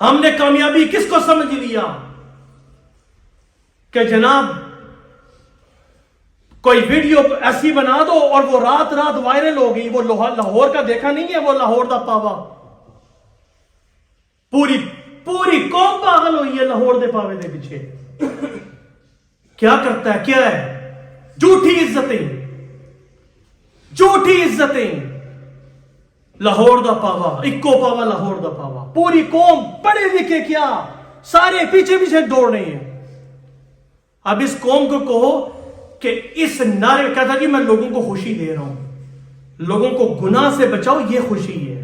ہم نے کامیابی کس کو سمجھ لیا کہ جناب کوئی ویڈیو ایسی بنا دو اور وہ رات رات وائرل ہو گئی. وہ لاہور کا دیکھا نہیں ہے, وہ لاہور دا پاوا, پوری قوم پاگل ہوئی ہے لاہور دے پاوے دے پیچھے. کیا کرتا ہے, کیا ہے؟ جھوٹی عزتیں. لاہور دا پاوا, اکو پاوا لاہور دا پاوا. پوری قوم پڑھے لکھے کیا سارے پیچھے دوڑ رہے ہیں. اب اس قوم کو کہو کہ اس نعرے کہتا کہ میں لوگوں کو خوشی دے رہا ہوں, لوگوں کو گناہ سے بچاؤ, یہ خوشی ہے.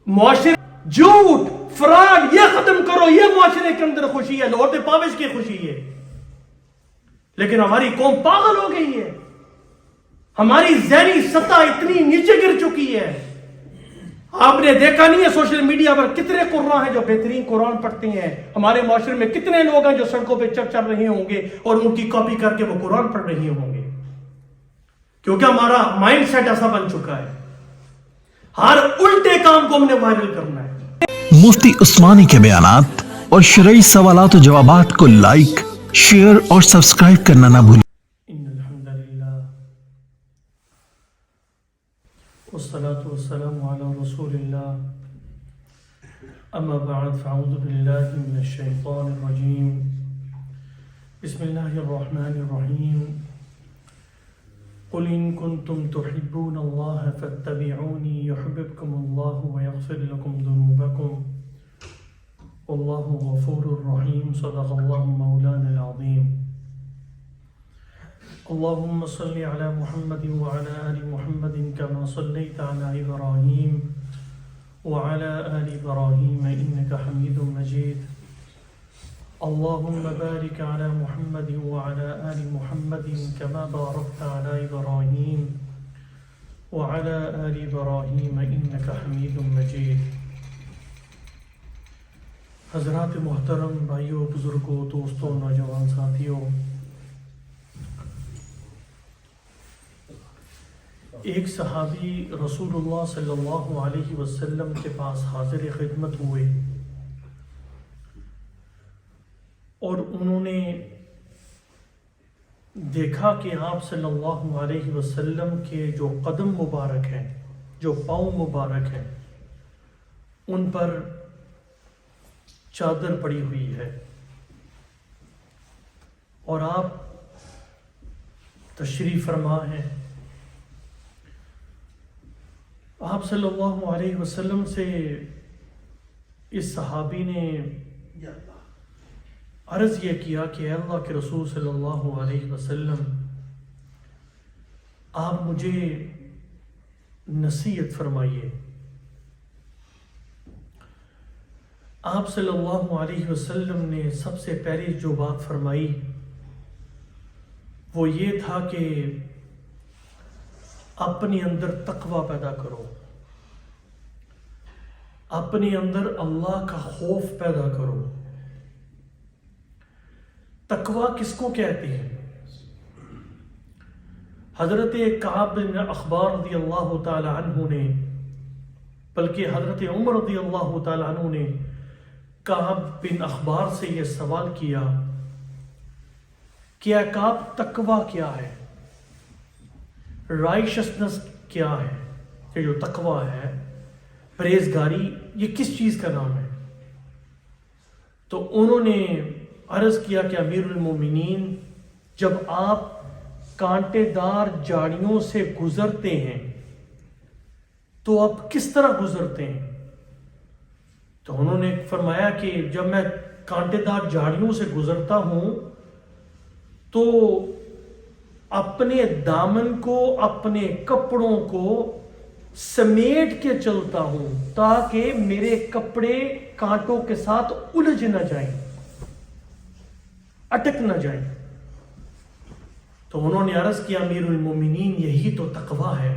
معاشرے جھوٹ فراڈ یہ ختم کرو, یہ معاشرے کے اندر خوشی ہے, لاہور دے پاوش کی خوشی ہے. لیکن ہماری قوم پاگل ہو گئی ہے, ہماری ذہنی سطح اتنی نیچے گر چکی ہے. آپ نے دیکھا نہیں ہے سوشل میڈیا پر کتنے قرآن ہیں جو بہترین قرآن پڑھتے ہیں. ہمارے معاشرے میں کتنے لوگ ہیں جو سڑکوں پہ چل رہے ہوں گے اور ان کی کاپی کر کے وہ قرآن پڑھ رہے ہوں گے, کیونکہ ہمارا مائنڈ سیٹ ایسا بن چکا ہے. ہر الٹے کام کو ہم نے وائرل کرنا ہے. مفتی عثمانی کے بیانات اور شرعی سوالات و جوابات کو لائک, شیئر اور سبسکرائب کرنا نہ بھولیں. والصلاة والسلام على رسول الله. أما بعد فأعوذ بالله من الشيطان الرجيم. بسم الله الرحمن الرحيم. قل إن كنتم تحبون الله فاتبعوني يحببكم الله ويغفر لكم ذنوبكم والله غفور رحيم. صدق الله مولانا العظيم. اللهم صل على محمد وعلى آل محمد كما صليت على إبراهيم وعلى آل إبراهيم إنك حميد مجيد. اللهم بارك على محمد وعلى آل محمد كما باركت على إبراهيم وعلى آل إبراهيم إنك حميد مجيد. حضرات محترم بھائیوں, بزرگوں, دوستوں, نوجوان ساتھیوں, ایک صحابی رسول اللہ صلی اللہ علیہ وسلم کے پاس حاضر خدمت ہوئے اور انہوں نے دیکھا کہ آپ صلی اللہ علیہ وسلم کے جو قدم مبارک ہیں, جو پاؤں مبارک ہیں, ان پر چادر پڑی ہوئی ہے اور آپ تشریف فرما ہیں. آپ صلی اللہ علیہ وسلم سے اس صحابی نے عرض یہ کیا کہ اے اللہ کے رسول صلی اللہ علیہ وسلم, آپ مجھے نصیحت فرمائیے. آپ صلی اللہ علیہ وسلم نے سب سے پہلے جو بات فرمائی وہ یہ تھا کہ اپنے اندر تقوی پیدا کرو, اپنے اندر اللہ کا خوف پیدا کرو. تقوی کس کو کہتے ہیں؟ حضرت کعب بن اخبار رضی اللہ تعالی عنہ نے, بلکہ حضرت عمر رضی اللہ تعالی عنہ نے کعب بن اخبار سے یہ سوال کیا کہ اے کعب, تقوی کیا ہے, رائشسنس کیا ہے, کہ جو تقوی ہے, پرہیزگاری, یہ کس چیز کا نام ہے؟ تو انہوں نے عرض کیا کہ امیر المومنین, جب آپ کانٹے دار جھاڑیوں سے گزرتے ہیں تو آپ کس طرح گزرتے ہیں؟ تو انہوں نے فرمایا کہ جب میں کانٹے دار جھاڑیوں سے گزرتا ہوں تو اپنے دامن کو, اپنے کپڑوں کو سمیٹ کے چلتا ہوں تاکہ میرے کپڑے کانٹوں کے ساتھ الجھ نہ جائیں, اٹک نہ جائیں. تو انہوں نے عرض کیا امیر المومنین, یہی تو تقوی ہے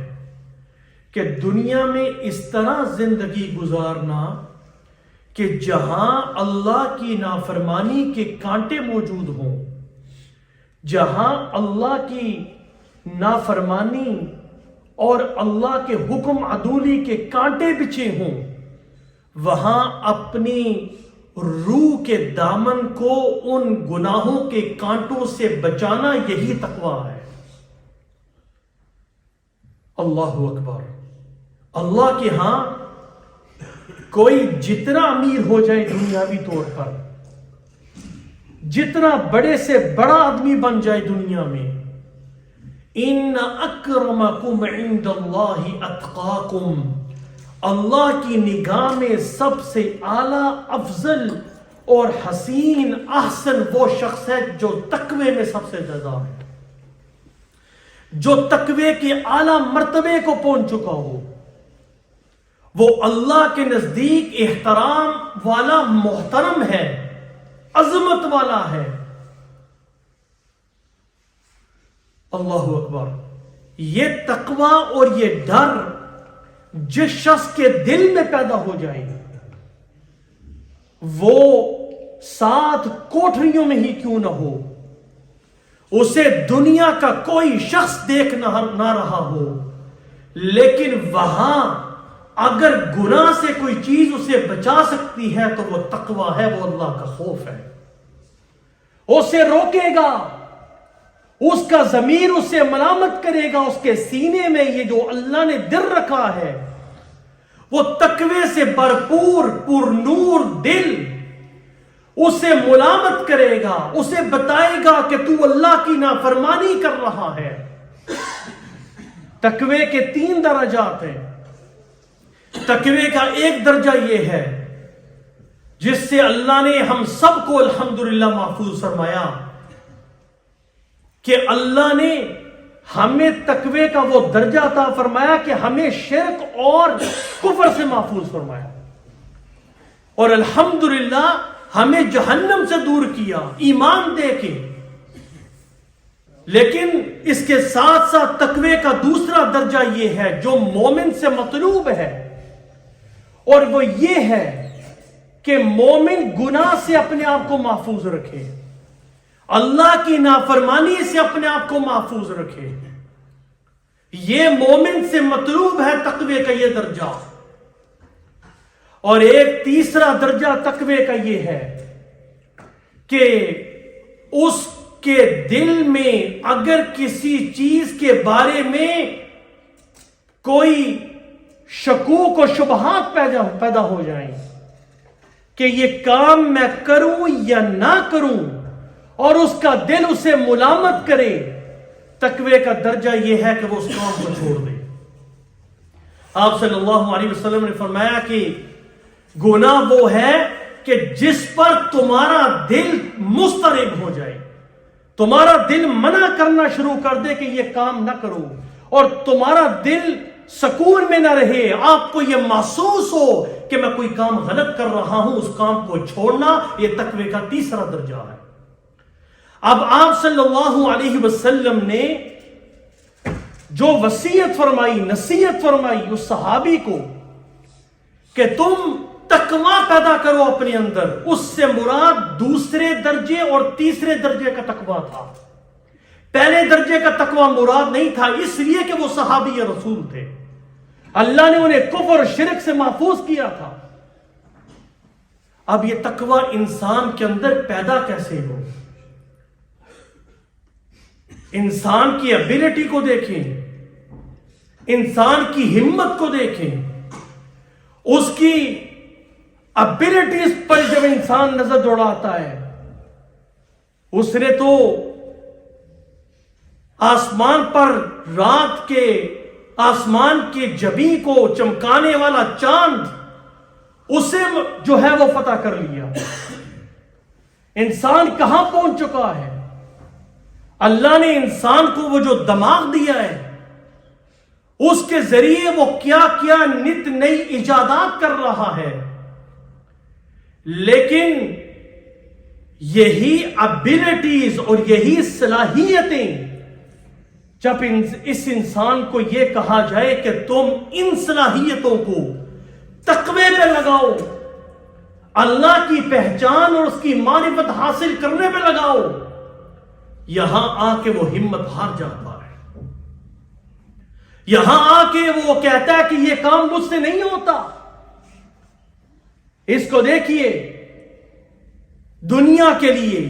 کہ دنیا میں اس طرح زندگی گزارنا کہ جہاں اللہ کی نافرمانی کے کانٹے موجود ہوں, جہاں اللہ کی نافرمانی اور اللہ کے حکم عدولی کے کانٹے بچھے ہوں, وہاں اپنی روح کے دامن کو ان گناہوں کے کانٹوں سے بچانا یہی تقویٰ ہے۔ اللہ اکبر۔ اللہ کے ہاں کوئی جتنا امیر ہو جائے دنیاوی طور پر، جتنا بڑے سے بڑا آدمی بن جائے دنیا میں، ان اکرمکم عند اللہ اتقاکم، اللہ کی نگاہ میں سب سے اعلیٰ، افضل اور حسین احسن وہ شخص ہے جو تقوی میں سب سے زیادہ ہے، جو تقوی کے اعلیٰ مرتبے کو پہنچ چکا ہو، وہ اللہ کے نزدیک احترام والا، محترم ہے، عظمت والا ہے۔ اللہ اکبر۔ یہ تقوی اور یہ ڈر جس شخص کے دل میں پیدا ہو جائے، وہ 7 کوٹھریوں میں ہی کیوں نہ ہو، اسے دنیا کا کوئی شخص دیکھ نہ رہا ہو، لیکن وہاں اگر گناہ سے کوئی چیز اسے بچا سکتی ہے تو وہ تقوی ہے، وہ اللہ کا خوف ہے۔ اسے روکے گا، اس کا ضمیر اسے ملامت کرے گا، اس کے سینے میں یہ جو اللہ نے دل رکھا ہے، وہ تقوی سے بھرپور پر نور دل اسے ملامت کرے گا، اسے بتائے گا کہ تو اللہ کی نافرمانی کر رہا ہے۔ تقوی کے 3 درجات ہیں۔ تقوی کا ایک درجہ یہ ہے جس سے اللہ نے ہم سب کو الحمدللہ محفوظ فرمایا کہ اللہ نے ہمیں تقوی کا وہ درجہ عطا فرمایا کہ ہمیں شرک اور کفر سے محفوظ فرمایا، اور الحمدللہ ہمیں جہنم سے دور کیا ایمان دے کے۔ لیکن اس کے ساتھ ساتھ تقوی کا دوسرا درجہ یہ ہے جو مومن سے مطلوب ہے، اور وہ یہ ہے کہ مومن گناہ سے اپنے آپ کو محفوظ رکھے، اللہ کی نافرمانی سے اپنے آپ کو محفوظ رکھے۔ یہ مومن سے مطلوب ہے تقوی کا یہ درجہ۔ اور ایک تیسرا درجہ تقوی کا یہ ہے کہ اس کے دل میں اگر کسی چیز کے بارے میں کوئی شکوک و شبہات پیدا ہو جائیں کہ یہ کام میں کروں یا نہ کروں، اور اس کا دل اسے ملامت کرے، تقوی کا درجہ یہ ہے کہ وہ اس کام کو چھوڑ دے۔ آپ صلی اللہ علیہ وسلم نے فرمایا کہ گناہ وہ ہے کہ جس پر تمہارا دل مضطرب ہو جائے، تمہارا دل منع کرنا شروع کر دے کہ یہ کام نہ کرو، اور تمہارا دل سکون میں نہ رہے، آپ کو یہ محسوس ہو کہ میں کوئی کام غلط کر رہا ہوں، اس کام کو چھوڑنا، یہ تقوی کا تیسرا درجہ ہے۔ اب آپ صلی اللہ علیہ وسلم نے جو وصیت فرمائی، نصیحت فرمائی اس صحابی کو کہ تم تقوی پیدا کرو اپنے اندر، اس سے مراد دوسرے درجے اور تیسرے درجے کا تقوی تھا۔ پہلے درجے کا تقوی مراد نہیں تھا، اس لیے کہ وہ صحابی رسول تھے، اللہ نے انہیں کفر اور شرک سے محفوظ کیا تھا۔ اب یہ تقوی انسان کے اندر پیدا کیسے ہو؟ انسان کی ایبلٹی کو دیکھیں، انسان کی ہمت کو دیکھیں، اس کی ایبلٹیز پر جب انسان نظر دوڑاتا ہے، اس نے تو آسمان پر رات کے آسمان کے جبیں کو چمکانے والا چاند، اسے جو ہے وہ فتح کر لیا۔ انسان کہاں پہنچ چکا ہے؟ اللہ نے انسان کو وہ جو دماغ دیا ہے، اس کے ذریعے وہ کیا کیا نت نئی ایجادات کر رہا ہے، لیکن یہی ابیلٹیز اور یہی صلاحیتیں جب اس انسان کو یہ کہا جائے کہ تم ان صلاحیتوں کو تقوی پہ لگاؤ، اللہ کی پہچان اور اس کی معرفت حاصل کرنے پہ لگاؤ، یہاں آ کے وہ ہمت ہار جاتا ہے، یہاں آ کے وہ کہتا ہے کہ یہ کام مجھ سے نہیں ہوتا، اس کو دیکھیے، دنیا کے لیے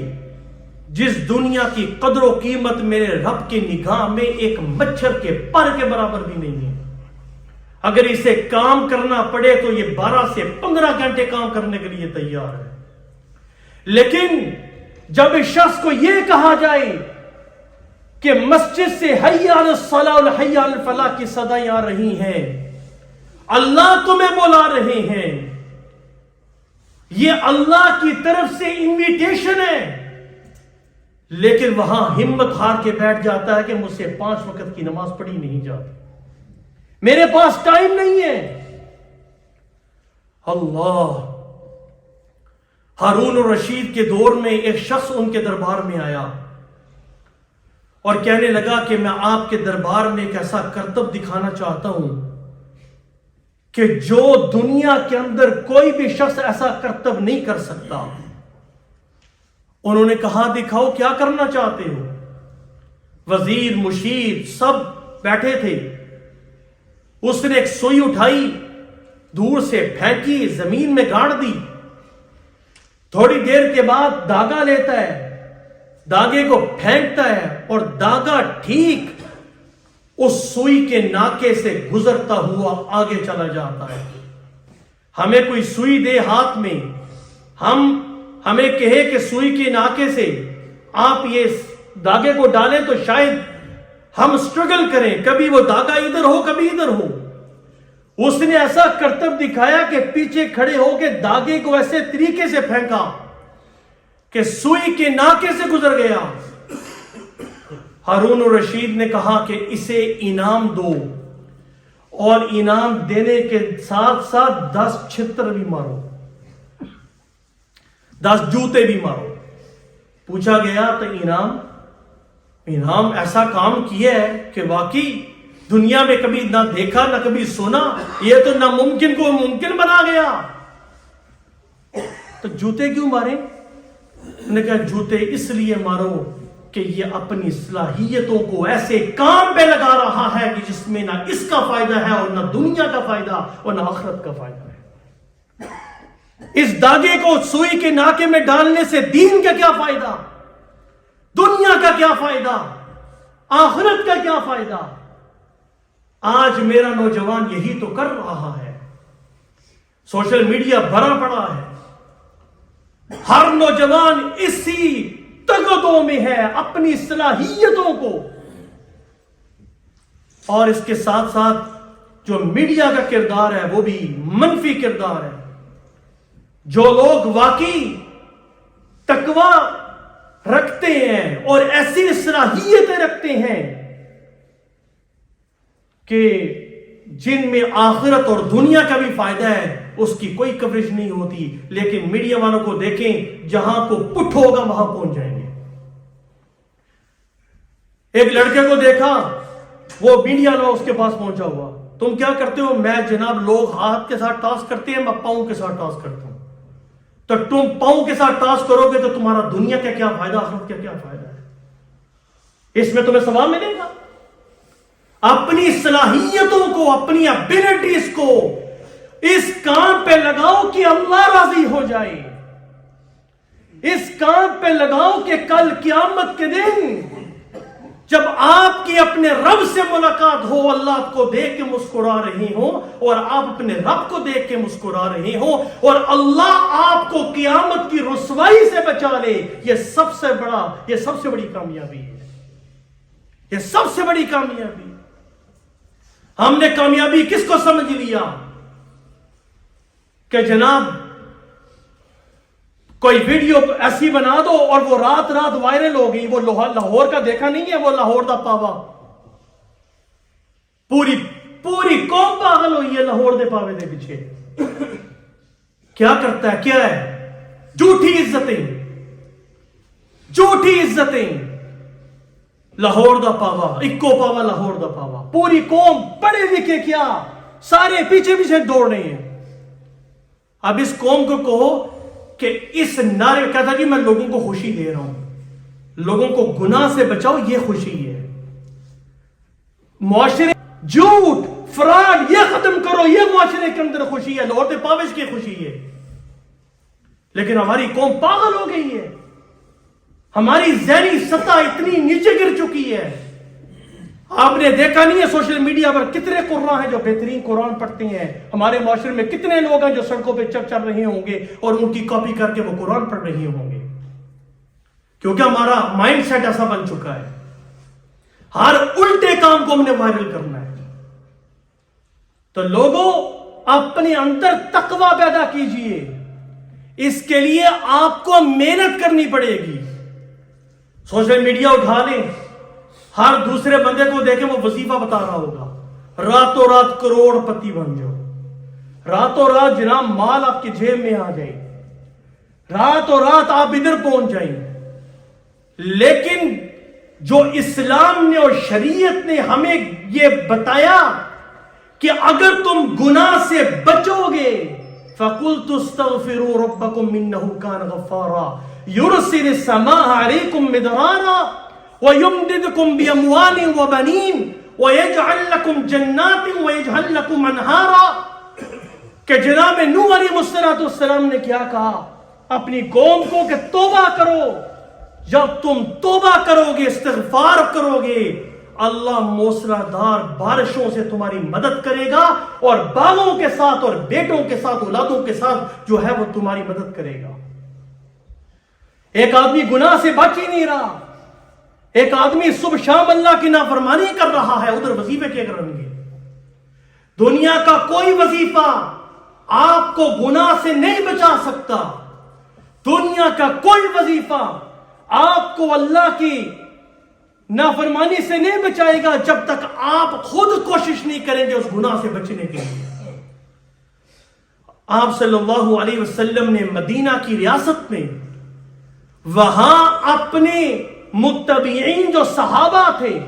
جس دنیا کی قدر و قیمت میرے رب کی نگاہ میں ایک مچھر کے پر کے برابر بھی نہیں ہے، اگر اسے کام کرنا پڑے تو یہ 12 سے 15 گھنٹے کام کرنے کے لیے تیار ہے۔ لیکن جب اس شخص کو یہ کہا جائے کہ مسجد سے حی علی الصلاۃ و حی علی الفلاح کی صدائیں آ رہی ہیں، اللہ تمہیں بلا رہے ہیں، یہ اللہ کی طرف سے انویٹیشن ہے، لیکن وہاں ہمت ہار کے بیٹھ جاتا ہے کہ مجھ سے 5 وقت کی نماز پڑھی نہیں جاتی، میرے پاس ٹائم نہیں ہے۔ اللہ، ہارون الرشید کے دور میں ایک شخص ان کے دربار میں آیا اور کہنے لگا کہ میں آپ کے دربار میں ایک ایسا کرتب دکھانا چاہتا ہوں کہ جو دنیا کے اندر کوئی بھی شخص ایسا کرتب نہیں کر سکتا۔ انہوں نے کہا دکھاؤ، کیا کرنا چاہتے ہو؟ وزیر، مشیر سب بیٹھے تھے۔ اس نے ایک سوئی اٹھائی، دور سے پھینکی، زمین میں گاڑ دی، تھوڑی دیر کے بعد داغا لیتا ہے، داغے کو پھینکتا ہے اور داغا ٹھیک اس سوئی کے ناکے سے گزرتا ہوا آگے چلا جاتا ہے۔ ہمیں کوئی سوئی دے ہاتھ میں، ہمیں کہے کہ سوئی کے ناکے سے آپ یہ داغے کو ڈالیں تو شاید ہم سٹرگل کریں، کبھی وہ داغا ادھر ہو کبھی ادھر ہو۔ اس نے ایسا کرتب دکھایا کہ پیچھے کھڑے ہو کے داغے کو ایسے طریقے سے پھینکا کہ سوئی کے ناکے سے گزر گیا۔ ہارون الرشید نے کہا کہ اسے انعام دو، اور انعام دینے کے ساتھ ساتھ 10 چھتر بھی مارو، 10 جوتے بھی مارو۔ پوچھا گیا تو انعام ایسا کام کیا ہے کہ واقعی دنیا میں کبھی نہ دیکھا نہ کبھی سنا، یہ تو ناممکن کو ممکن بنا گیا۔ تو جوتے کیوں مارے؟ انہوں نے کہا جوتے اس لیے مارو کہ یہ اپنی صلاحیتوں کو ایسے کام پہ لگا رہا ہے کہ جس میں نہ اس کا فائدہ ہے اور نہ دنیا کا فائدہ اور نہ آخرت کا فائدہ ہے۔ اس داغے کو سوئی کے ناکے میں ڈالنے سے دین کا کیا فائدہ، دنیا کا کیا فائدہ، آخرت کا کیا فائدہ؟ آج میرا نوجوان یہی تو کر رہا ہے۔ سوشل میڈیا بھرا پڑا ہے، ہر نوجوان اسی تگدوں میں ہے اپنی صلاحیتوں کو، اور اس کے ساتھ ساتھ جو میڈیا کا کردار ہے وہ بھی منفی کردار ہے۔ جو لوگ واقعی تقوی رکھتے ہیں اور ایسی صلاحیتیں رکھتے ہیں کہ جن میں آخرت اور دنیا کا بھی فائدہ ہے، اس کی کوئی کوریج نہیں ہوتی، لیکن میڈیا والوں کو دیکھیں، جہاں کو پٹ ہوگا وہاں پہنچ جائیں گے۔ ایک لڑکے کو دیکھا، وہ میڈیا والا اس کے پاس پہنچا ہوا، تم کیا کرتے ہو؟ میں جناب لوگ ہاتھ کے ساتھ ٹاس کرتے ہیں، میں پاؤں کے ساتھ ٹاس کرتا ہوں۔ تو تم پاؤں کے ساتھ ٹاس کرو گے تو تمہارا دنیا کا کیا فائدہ، آخرت کا کیا فائدہ ہے؟ اس میں تمہیں ثواب ملے گا؟ اپنی صلاحیتوں کو، اپنی ابیلٹیز کو اس کام پہ لگاؤ کہ اللہ راضی ہو جائے، اس کام پہ لگاؤ کہ کل قیامت کے دن جب آپ کی اپنے رب سے ملاقات ہو، اللہ آپ کو دیکھ کے مسکرا رہے ہوں اور آپ اپنے رب کو دیکھ کے مسکرا رہے ہوں، اور اللہ آپ کو قیامت کی رسوائی سے بچا لے۔ یہ سب سے بڑی کامیابی ہے، یہ سب سے بڑی کامیابی۔ ہم نے کامیابی کس کو سمجھ لیا کہ جناب کوئی ویڈیو ایسی بنا دو اور وہ رات وائرل ہو گئی، وہ لاہور کا دیکھا نہیں ہے، وہ لاہور دا پاوا، پوری قوم پاگل ہوئی ہے لاہور دے پاوے دے پیچھے۔ کیا کرتا ہے؟ کیا ہے؟ جھوٹی عزتیں، لاہور دا پاوا، اکو پاوا لاہور دا پاوا، پوری قوم پڑھے لکھے کیا سارے پیچھے دوڑ رہے ہیں۔ اب اس قوم کو کہو کہ اس نعرے کہتا جی میں لوگوں کو خوشی دے رہا ہوں، لوگوں کو گناہ سے بچاؤ، یہ خوشی ہے۔ معاشرے جھوٹ، فراڈ یہ ختم کرو، یہ معاشرے کے اندر خوشی ہے، لاہور دے پاوش کی خوشی ہے۔ لیکن ہماری قوم پاگل ہو گئی ہے، ہماری ذہنی سطح اتنی نیچے گر چکی ہے. آپ نے دیکھا نہیں ہے سوشل میڈیا پر کتنے قراء ہیں جو بہترین قرآن پڑھتے ہیں. ہمارے معاشرے میں کتنے لوگ ہیں جو سڑکوں پہ چل رہے ہوں گے اور ان کی کاپی کر کے وہ قرآن پڑھ رہے ہوں گے، کیونکہ ہمارا مائنڈ سیٹ ایسا بن چکا ہے. ہر الٹے کام کو ہم نے وائرل کرنا ہے. تو لوگوں اپنے اندر تقوی پیدا کیجئے. اس کے لیے آپ کو محنت کرنی پڑے گی. سوشل میڈیا اٹھا لیں، ہر دوسرے بندے کو دیکھیں وہ وظیفہ بتا رہا ہوگا، راتوں رات کروڑ پتی بن جاؤ، راتوں رات جناب مال آپ کی جیب میں آ جائے، راتوں رات آپ ادھر پہنچ جائیں. لیکن جو اسلام نے اور شریعت نے ہمیں یہ بتایا کہ اگر تم گناہ سے بچو گے فَقُلْتُ اسْتَغْفِرُوا رَبَّكُمْ إِنَّهُ كَانَ غَفَّارًا يُرْسِلِ السَّمَاءَ عَلَيْكُمْ مِدْرَارًا وَيُمْدِدْكُمْ بِأَمْوَالٍ وَبَنِينَ وَيَجْعَلْ لَكُمْ جَنَّاتٍ وَيَجْعَلْ لَكُمْ أَنْهَارًا. کہ جناب نوح علیہ السلام نے کیا کہا اپنی قوم کو کہ توبہ کرو. جب تم توبہ کرو گے، استغفار کرو گے، اللہ موسلادھار بارشوں سے تمہاری مدد کرے گا اور باغوں کے ساتھ اور بیٹوں کے ساتھ اولادوں کے ساتھ جو ہے وہ تمہاری مدد کرے گا. ایک آدمی گناہ سے بچ ہی نہیں رہا، ایک آدمی صبح شام اللہ کی نافرمانی کر رہا ہے، ادھر وظیفے کیا کریں گے. دنیا کا کوئی وظیفہ آپ کو گناہ سے نہیں بچا سکتا. دنیا کا کوئی وظیفہ آپ کو اللہ کی نافرمانی سے نہیں بچائے گا جب تک آپ خود کوشش نہیں کریں گے اس گناہ سے بچنے کے لیے. آپ صلی اللہ علیہ وسلم نے مدینہ کی ریاست میں وہاں اپنے متبعین جو صحابہ تھے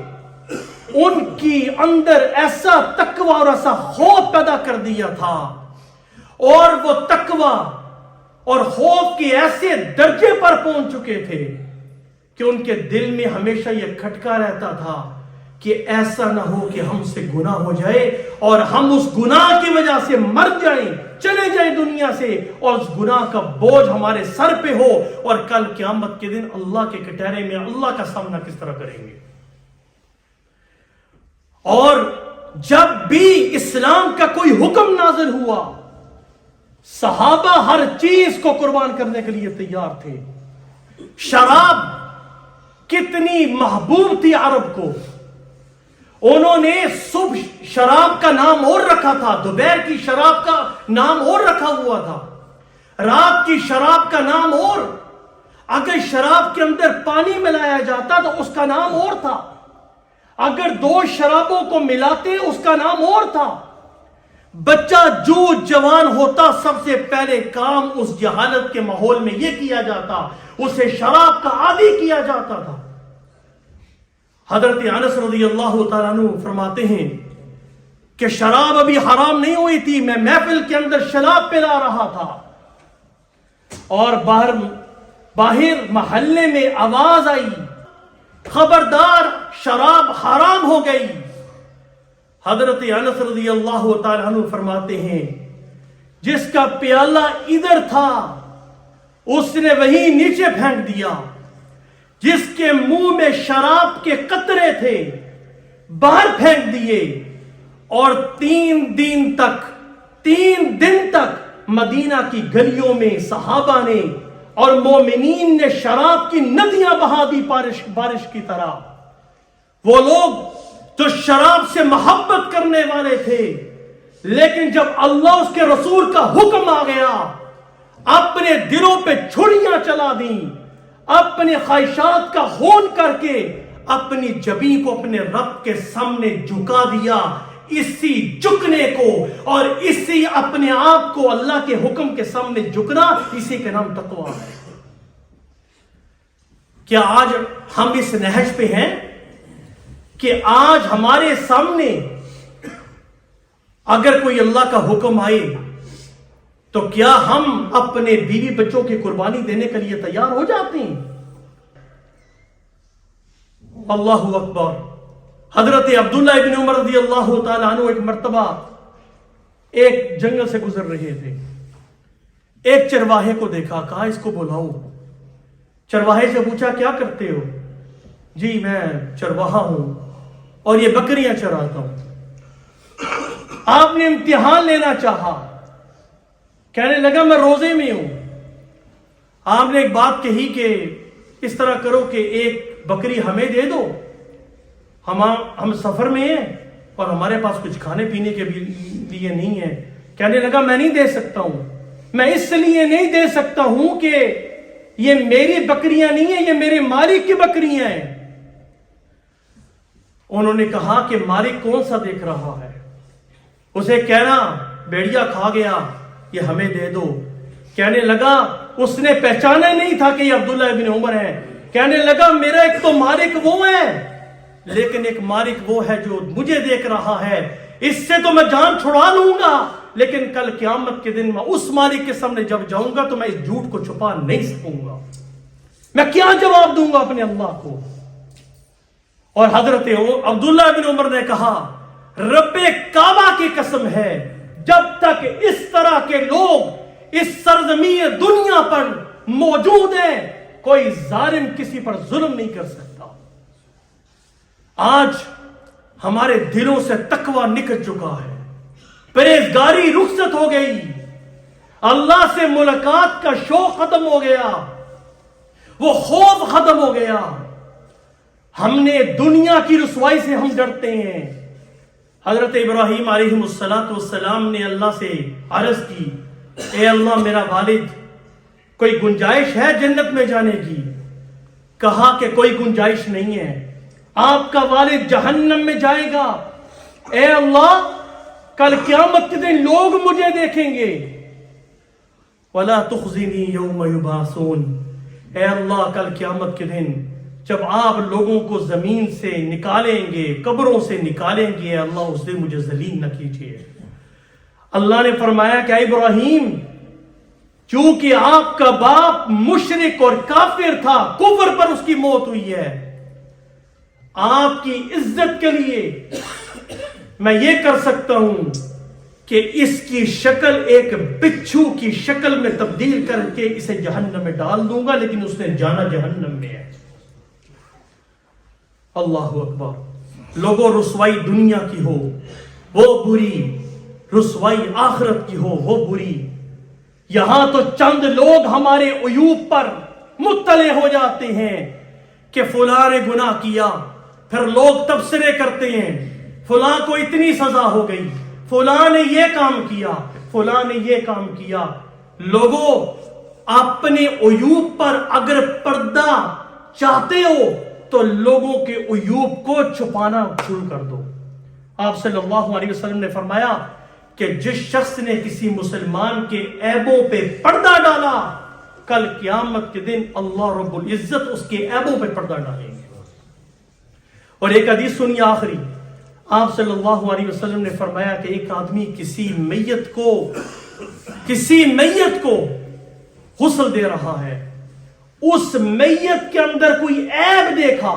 ان کی اندر ایسا تقوی اور ایسا خوف پیدا کر دیا تھا، اور وہ تقوی اور خوف کے ایسے درجے پر پہنچ چکے تھے کہ ان کے دل میں ہمیشہ یہ کھٹکا رہتا تھا کہ ایسا نہ ہو کہ ہم سے گناہ ہو جائے اور ہم اس گناہ کی وجہ سے مر جائیں، چلے جائیں دنیا سے، اور اس گناہ کا بوجھ ہمارے سر پہ ہو اور کل قیامت کے دن اللہ کے کٹہرے میں اللہ کا سامنا کس طرح کریں گے. اور جب بھی اسلام کا کوئی حکم نازل ہوا صحابہ ہر چیز کو قربان کرنے کے لیے تیار تھے. شراب کتنی محبوب تھی عرب کو، انہوں نے صبح شراب کا نام اور رکھا تھا، دوپہر کی شراب کا نام اور رکھا ہوا تھا، رات کی شراب کا نام اور، اگر شراب کے اندر پانی ملایا جاتا تو اس کا نام اور تھا، اگر دو شرابوں کو ملاتے اس کا نام اور تھا. بچہ جو جوان ہوتا سب سے پہلے کام اس جہالت کے ماحول میں یہ کیا جاتا، اسے شراب کا عادی کیا جاتا تھا. حضرت انس رضی اللہ تعالیٰ عنہ فرماتے ہیں کہ شراب ابھی حرام نہیں ہوئی تھی، میں محفل کے اندر شراب پلا رہا تھا اور باہر محلے میں آواز آئی خبردار شراب حرام ہو گئی. حضرت انس رضی اللہ تعالیٰ عنہ فرماتے ہیں جس کا پیالہ ادھر تھا اس نے وہی نیچے پھینک دیا، جس کے منہ میں شراب کے قطرے تھے باہر پھینک دیے، اور 3 دن تک مدینہ کی گلیوں میں صحابہ نے اور مومنین نے شراب کی ندیاں بہا دی بارش کی طرح. وہ لوگ جو شراب سے محبت کرنے والے تھے، لیکن جب اللہ اس کے رسول کا حکم آ گیا اپنے دلوں پہ چھڑیاں چلا دیں، اپنے خواہشات کا ہون کر کے اپنی جبین کو اپنے رب کے سامنے جھکا دیا. اسی جھکنے کو اور اسی اپنے آپ کو اللہ کے حکم کے سامنے جھکنا، اسی کے نام تقویٰ ہے. کیا آج ہم اس نہج پہ ہیں کہ آج ہمارے سامنے اگر کوئی اللہ کا حکم آئے تو کیا ہم اپنے بیوی بچوں کی قربانی دینے کے لیے تیار ہو جاتے ہیں؟ اللہ اکبر. حضرت عبداللہ ابن عمر رضی اللہ تعالیٰ عنہ ایک مرتبہ ایک جنگل سے گزر رہے تھے. ایک چرواہے کو دیکھا, کہا اس کو بلاؤ. چرواہے سے پوچھا کیا کرتے ہو؟ جی میں چرواہا ہوں اور یہ بکریاں چراتا ہوں. آپ نے امتحان لینا چاہا, کہنے لگا میں روزے میں ہوں. آپ نے ایک بات کہی کہ اس طرح کرو کہ ایک بکری ہمیں دے دو, ہم سفر میں ہیں اور ہمارے پاس کچھ کھانے پینے کے لیے نہیں ہے. کہنے لگا میں نہیں دے سکتا ہوں, میں اس لیے نہیں دے سکتا ہوں کہ یہ میری بکریاں نہیں ہیں, یہ میرے مالک کی بکریاں ہیں. انہوں نے کہا کہ مالک کون سا دیکھ رہا ہے؟ اسے کہنا بھیڑیا کھا گیا, یہ ہمیں دے دو. کہنے لگا اس نے پہچانا نہیں تھا کہ یہ عبداللہ ابن عمر ہے. کہنے لگا میرا ایک تو مالک وہ ہے, لیکن ایک مالک وہ ہے جو مجھے دیکھ رہا ہے. اس سے تو میں جان چھڑا لوں گا, لیکن کل قیامت کے دن میں اس مالک کے سامنے جب جاؤں گا تو میں اس جھوٹ کو چھپا نہیں سکوں گا. میں کیا جواب دوں گا اپنے اللہ کو؟ اور حضرت عبداللہ بن عمر نے کہا رب کعبہ کی قسم ہے, جب تک اس طرح کے لوگ اس سرزمین دنیا پر موجود ہیں کوئی ظالم کسی پر ظلم نہیں کر سکتا. آج ہمارے دلوں سے تقوی نکل چکا ہے, پرہیزگاری رخصت ہو گئی, اللہ سے ملاقات کا شوق ختم ہو گیا, وہ خوف ختم ہو گیا. ہم نے دنیا کی رسوائی سے ہم ڈرتے ہیں. حضرت ابراہیم علیہ السلام نے اللہ سے عرض کی اے اللہ میرا والد, کوئی گنجائش ہے جنت میں جانے کی؟ کہا کہ کوئی گنجائش نہیں ہے, آپ کا والد جہنم میں جائے گا. اے اللہ کل قیامت کے دن لوگ مجھے دیکھیں گے. وَلَا تُخْزِنِي يَوْمَ يُبْعَثُونَ, اے اللہ کل قیامت کے دن جب آپ لوگوں کو زمین سے نکالیں گے, قبروں سے نکالیں گے, اللہ اس دن مجھے ذلیل نہ کیجیے. اللہ نے فرمایا کہ اے ابراہیم, چونکہ آپ کا باپ مشرک اور کافر تھا, کفر پر اس کی موت ہوئی ہے, آپ کی عزت کے لیے میں یہ کر سکتا ہوں کہ اس کی شکل ایک بچھو کی شکل میں تبدیل کر کے اسے جہنم میں ڈال دوں گا, لیکن اس نے جانا جہنم میں ہے. اللہ اکبر. لوگوں رسوائی دنیا کی ہو وہ بری, رسوائی آخرت کی ہو وہ بری. یہاں تو چند لوگ ہمارے عیوب پر مطلع ہو جاتے ہیں کہ فلاں نے گناہ کیا, پھر لوگ تبصرے کرتے ہیں فلاں کو اتنی سزا ہو گئی, فلاں نے یہ کام کیا, فلاں نے یہ کام کیا. لوگوں اپنے عیوب پر اگر پردہ چاہتے ہو تو لوگوں کے عیوب کو چھپانا شروع کر دو. آپ صلی اللہ علیہ وسلم نے فرمایا کہ جس شخص نے کسی مسلمان کے عیبوں پہ پردہ ڈالا, کل قیامت کے دن اللہ رب العزت اس کے عیبوں پہ پردہ ڈالیں گے. اور ایک حدیث سنی آخری, آپ صلی اللہ علیہ وسلم نے فرمایا کہ ایک آدمی کسی میت کو غسل دے رہا ہے, اس میت کے اندر کوئی عیب دیکھا,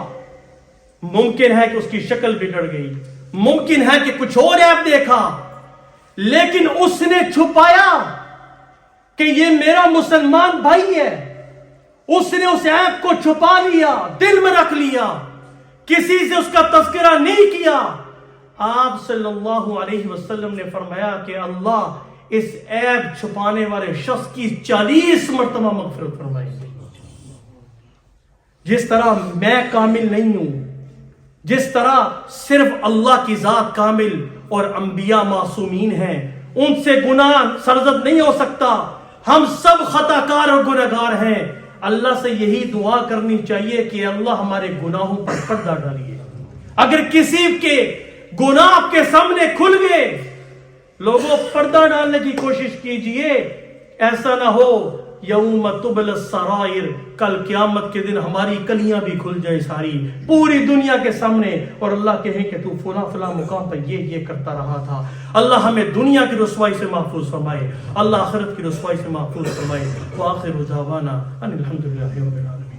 ممکن ہے کہ اس کی شکل بگڑ گئی, ممکن ہے کہ کچھ اور عیب دیکھا, لیکن اس نے چھپایا کہ یہ میرا مسلمان بھائی ہے. اس نے اس عیب کو چھپا لیا, دل میں رکھ لیا, کسی سے اس کا تذکرہ نہیں کیا. آپ صلی اللہ علیہ وسلم نے فرمایا کہ اللہ اس عیب چھپانے والے شخص کی 40 مرتبہ مغفرت فرمائے گی. جس طرح میں کامل نہیں ہوں, جس طرح صرف اللہ کی ذات کامل اور انبیاء معصومین ہیں, ان سے گناہ سرزد نہیں ہو سکتا. ہم سب خطا کار اور گناہگار ہیں. اللہ سے یہی دعا کرنی چاہیے کہ اللہ ہمارے گناہوں پر پردہ ڈالیے. اگر کسی کے گناہ آپ کے سامنے کھل گئے, لوگوں پردہ ڈالنے کی کوشش کیجئے, ایسا نہ ہو یوم تبل السرائر, کل قیامت کے دن ہماری کلیاں بھی کھل جائے ساری پوری دنیا کے سامنے, اور اللہ کہے کہ تو فلاں مقام پر یہ کرتا رہا تھا. اللہ ہمیں دنیا کی رسوائی سے محفوظ فرمائے, اللہ آخرت کی رسوائی سے محفوظ فرمائے. وآخر دعوانا ان الحمدللہ رب العالمین.